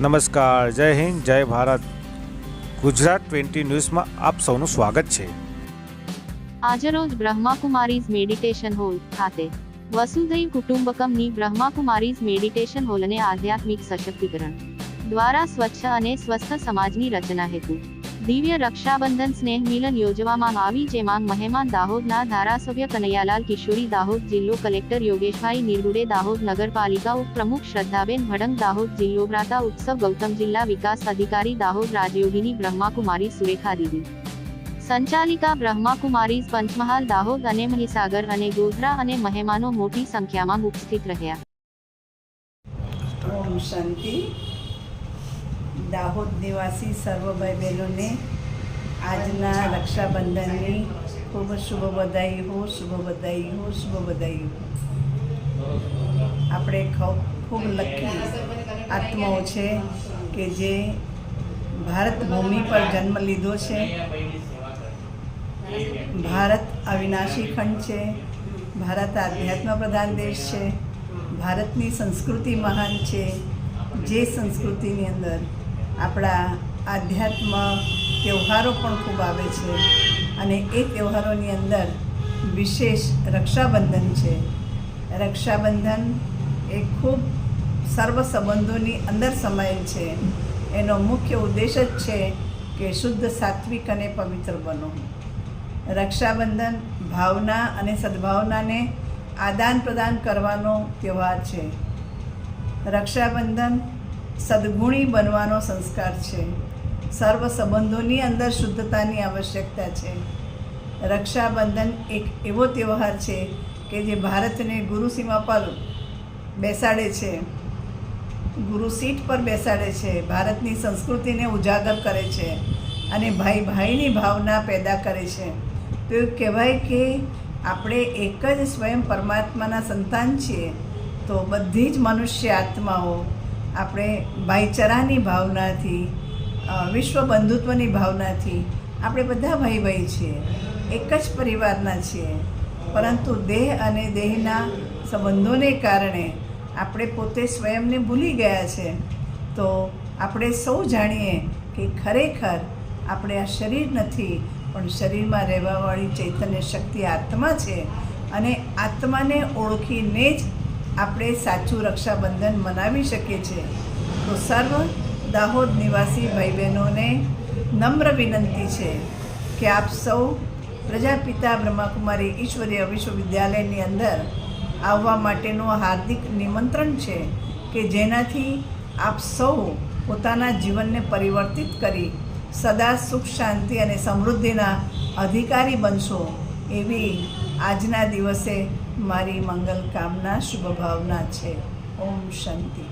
નમસ્કાર, જય હિન્દ, જય ભારત. ગુજરાત 20 ન્યૂઝમાં આપ સૌનું સ્વાગત છે. આજરોજ બ્રહ્માકુમારીઝ મેડિટેશન હોલ ખાતે વસુધૈવ કુટુંબકમની બ્રહ્માકુમારીઝ મેડિટેશન હોલને આધ્યાત્મિક સશક્તિકરણ દ્વારા સ્વચ્છ અને સ્વસ્થ સમાજની રચના હેતુ દિવ્ય રક્ષાબંધન સ્નેહ મિલન યોજવામાં આવી, જેમાં મહેમાન દાહોદના ધારાસભ્ય કનૈયાલાલ કિશોરી, દાહોદ જિલ્લો કલેક્ટર યોગેશભાઈ નિર્ગુડે, દાહોદ નગરપાલિકા ઉપપ્રમુખ શ્રદ્ધાબેન ભડંગ, દાહોદ જિલ્લો ભ્રાતા ઉત્સવ ગૌતમ, જિલ્લા વિકાસ અધિકારી દાહોદ રાજયોગીની બ્રહ્માકુમારી સુરેખા દીદી, સંચાલિકા બ્રહ્માકુમારીઝ પંચમહાલ દાહોદ અને મહીસાગર અને ગોધરા અને મહેમાનો મોટી સંખ્યામાં ઉપસ્થિત રહ્યા. ઓમ શાંતિ. દાહોદ નિવાસી સર્વ ભાઈ બહેનોને આજના રક્ષાબંધનની ખૂબ શુભ બધાઈ હો, શુભ બધાઈ હો, શુભ બધાઈ હો. આપણે ખૂબ લકી આત્માઓ છે કે જે ભારત ભૂમિ પર જન્મ લીધો છે. ભારત અવિનાશી ખંડ છે. ભારત આધ્યાત્મ પ્રધાન દેશ છે. ભારતની સંસ્કૃતિ મહાન છે. જે સંસ્કૃતિની અંદર આપણા આધ્યાત્મ તહેવારો પણ ખૂબ આવે છે અને એ તહેવારોની અંદર વિશેષ રક્ષાબંધન છે. રક્ષાબંધન એ ખૂબ સર્વ સંબંધોની અંદર સમાયેલ છે. એનો મુખ્ય ઉદ્દેશ જ છે કે શુદ્ધ, સાત્વિક અને પવિત્ર બનો. રક્ષાબંધન ભાવના અને સદભાવનાને આદાન પ્રદાન કરવાનો તહેવાર છે. રક્ષાબંધન સદગુણી બનવાનો સંસ્કાર છે. સર્વ સંબંધોની અંદર શુદ્ધતાની આવશ્યકતા છે. રક્ષાબંધન એક એવો તહેવાર છે કે જે ભારતને ગુરુસીમા પર બેસાડે છે, ગુરુ સીટ પર બેસાડે છે, ભારતની સંસ્કૃતિને ઉજાગર કરે છે અને ભાઈ ભાઈની ભાવના પેદા કરે છે. તો એવું કહેવાય કે આપણે એક જ સ્વયં પરમાત્માના સંતાન છીએ. તો બધી જ મનુષ્ય આત્માઓ આપણે ભાઈચારાની ભાવનાથી, વિશ્વ બંધુત્વની ભાવનાથી આપણે બધા ભાઈ ભાઈ છીએ, એક જ પરિવારના છીએ. પરંતુ દેહ અને દેહના સંબંધોને કારણે આપણે પોતે સ્વયંને ભૂલી ગયા છે. તો આપણે સૌ જાણીએ કે ખરેખર આપણે આ શરીર નથી, પણ શરીરમાં રહેવાવાળી ચૈતન્ય શક્તિ આત્મા છે અને આત્માને ઓળખીને જ આપણે સાચું રક્ષાબંધન મનાવી શકીએ છીએ. તો સર્વ દાહોદ નિવાસી ભાઈ બહેનોને નમ્ર વિનંતી છે કે આપ સૌ પ્રજાપિતા બ્રહ્માકુમારી ઈશ્વરીય વિશ્વવિદ્યાલયની અંદર આવવા માટેનું હાર્દિક નિમંત્રણ છે કે જેનાથી આપ સૌ પોતાના જીવનને પરિવર્તિત કરી સદા સુખ, શાંતિ અને સમૃદ્ધિના અધિકારી બનશો, એવી આજના દિવસે મારી મંગલ કામના, શુભ ભાવના છે. ઓમ શાંતિ.